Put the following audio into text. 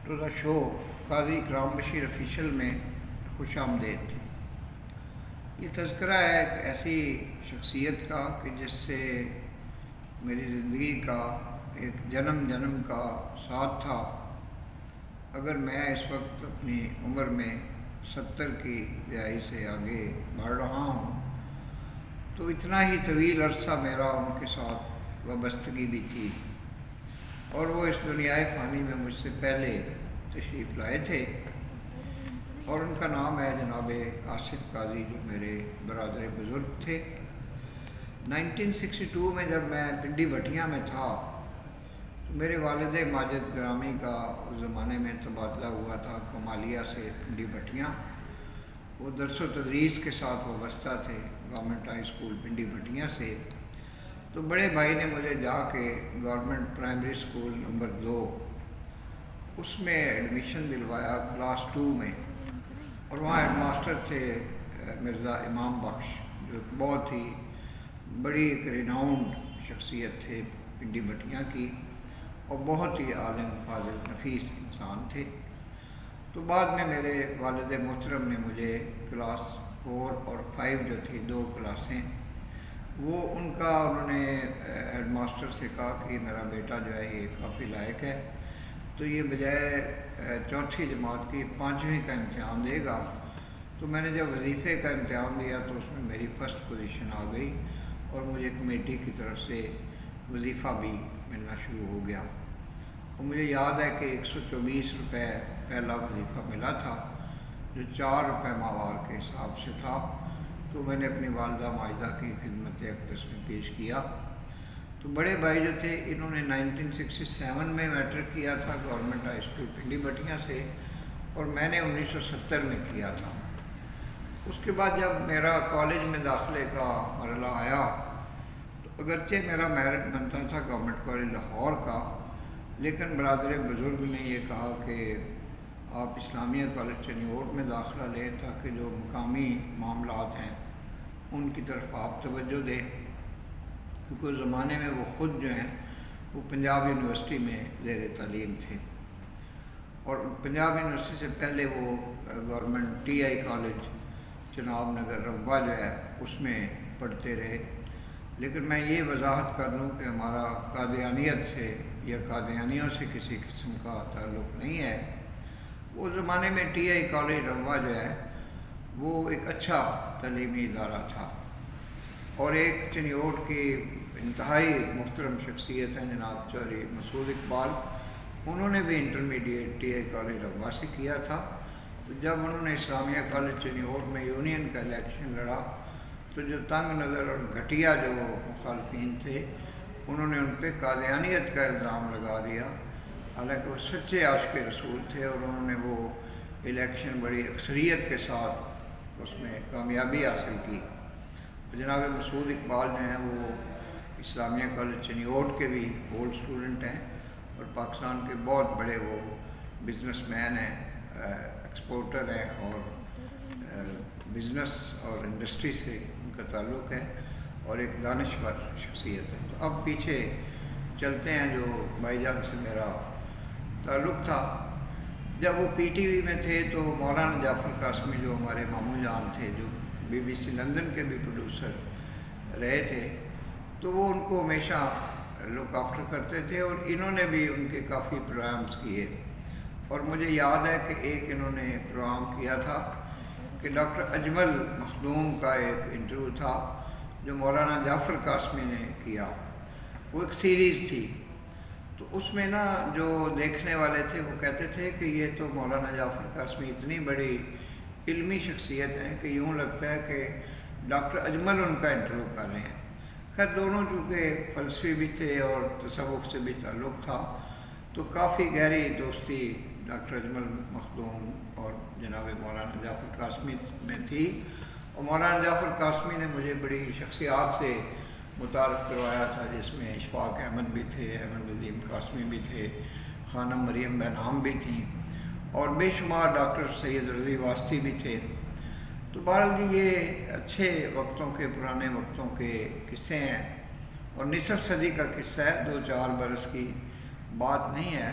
To the show Qazi Ikram Bashir official میں خوش آمدید۔ یہ تذکرہ ہے ایک ایسی شخصیت کا کہ جس سے میری زندگی کا ایک جنم کا ساتھ تھا۔ اگر میں اس وقت اپنی عمر میں 70 کی دہائی سے آگے بڑھ رہا ہوں تو اتنا ہی طویل عرصہ میرا ان کے ساتھ وابستگی بھی تھی، اور وہ اس دنیائے فانی میں مجھ سے پہلے تشریف لائے تھے، اور ان کا نام ہے جناب آصف قاضی، جو میرے برادر بزرگ تھے۔ 1962 میں جب میں پنڈی بھٹیاں میں تھا تو میرے والد ماجد گرامی کا اس زمانے میں تبادلہ ہوا تھا کمالیہ سے پنڈی بھٹیاں۔ وہ درس و تدریس کے ساتھ وابستہ تھے government high school Pindi Bhattian سے۔ تو بڑے بھائی نے مجھے جا کے گورنمنٹ پرائمری اسکول نمبر 2 اس میں ایڈمیشن دلوایا کلاس 2 میں، اور وہاں ہیڈ ماسٹر تھے مرزا امام بخش، جو بہت ہی بڑی ایک ریناؤنڈ شخصیت تھے پنڈی بھٹیاں کی، اور بہت ہی عالم فاضل نفیس انسان تھے۔ تو بعد میں میرے والد محترم نے مجھے کلاس 4 اور 5 جو تھی 2 کلاسیں، وہ انہوں نے ہیڈ ماسٹر سے کہا کہ میرا بیٹا جو ہے یہ کافی لائق ہے، تو یہ بجائے 4تھی جماعت کی 5ویں کا امتحان دے گا۔ تو میں نے جب وظیفے کا امتحان دیا تو اس میں میری فرسٹ پوزیشن آ گئی، اور مجھے کمیٹی کی طرف سے وظیفہ بھی ملنا شروع ہو گیا۔ اور مجھے یاد ہے کہ 124 روپے پہلا وظیفہ ملا تھا، جو 4 روپے ماہوار کے حساب سے تھا۔ تو میں نے اپنی والدہ ماجدہ کی خدمت اقدس میں پیش کیا۔ تو بڑے بھائی جو تھے انہوں نے 1967 میں میٹرک کیا تھا government high school Pindi Bhattian سے، اور میں نے 1970 میں کیا تھا۔ اس کے بعد جب میرا کالج میں داخلے کا مرحلہ آیا تو اگرچہ میرا میرٹ بنتا تھا گورنمنٹ کالج لاہور کا، لیکن برادر بزرگ نے یہ کہا کہ آپ اسلامیہ کالج چنیوٹ میں داخلہ لیں تاکہ جو مقامی معاملات ہیں ان کی طرف آپ توجہ دیں، کیونکہ اس زمانے میں وہ خود جو ہیں وہ پنجاب یونیورسٹی میں زیر تعلیم تھے، اور پنجاب یونیورسٹی سے پہلے وہ government T I college Chenab Nagar رغبہ جو ہے اس میں پڑھتے رہے۔ لیکن میں یہ وضاحت کر دوں کہ ہمارا قادیانیت سے یا قادیانیوں سے کسی قسم کا تعلق نہیں ہے۔ اس زمانے میں ٹی آئی کالج رغبہ جو ہے وہ ایک اچھا تعلیمی ادارہ تھا، اور ایک چنیوٹ کی انتہائی محترم شخصیت ہیں جناب چودھری مسعود اقبال، انہوں نے بھی انٹرمیڈیٹ ٹی آئی کالج رغبہ سے کیا تھا۔ تو جب انہوں نے اسلامیہ کالج چنیوٹ میں یونین کا الیکشن لڑا تو جو تنگ نظر اور گھٹیا جو مخالفین تھے انہوں نے ان پہ قادیانیت کا الزام لگا دیا، حالانکہ وہ سچے عاشق رسول تھے، اور انہوں نے وہ الیکشن بڑی اکثریت کے ساتھ اس میں کامیابی حاصل کی۔ جناب مسعود اقبال جو ہیں وہ اسلامیہ کالج چنیوٹ کے بھی اولڈ اسٹوڈنٹ ہیں، اور پاکستان کے بہت بڑے وہ بزنس مین ہیں، ایکسپورٹر ہیں، اور بزنس اور انڈسٹری سے ان کا تعلق ہے، اور ایک دانشور شخصیت ہے۔ تو اب پیچھے چلتے ہیں جو بھائی جان سے میرا تعلق تھا۔ جب وہ پی ٹی وی میں تھے تو مولانا جعفر قاسمی جو ہمارے ماموں جان تھے، جو بی بی سی لندن کے بھی پروڈیوسر رہے تھے، تو وہ ان کو ہمیشہ لک آفٹر کرتے تھے، اور انہوں نے بھی ان کے کافی پروگرامز کیے۔ اور مجھے یاد ہے کہ ایک انہوں نے پروگرام کیا تھا کہ ڈاکٹر اجمل مخدوم کا ایک انٹرویو تھا جو مولانا جعفر قاسمی نے کیا، وہ ایک سیریز تھی۔ تو اس میں جو دیکھنے والے تھے وہ کہتے تھے کہ یہ تو مولانا جعفر قاسمی اتنی بڑی علمی شخصیت ہیں کہ یوں لگتا ہے کہ ڈاکٹر اجمل ان کا انٹرویو کر رہے ہیں۔ خیر دونوں چونکہ فلسفی بھی تھے اور تصوف سے بھی تعلق تھا، تو کافی گہری دوستی ڈاکٹر اجمل مخدوم اور جناب مولانا جعفر قاسمی میں تھی، اور مولانا جعفر قاسمی نے مجھے بڑی شخصیات سے متعارف کروایا تھا، جس میں اشفاق احمد بھی تھے، احمد عظیم قاسمی بھی تھے، خانم مریم بہنام بھی تھیں، اور بے شمار ڈاکٹر سید رضی واسطی بھی تھے۔ تو بہرحال یہ اچھے وقتوں کے، پرانے وقتوں کے قصے ہیں، اور نصف صدی کا قصہ ہے، 2-4 برس کی بات نہیں ہے۔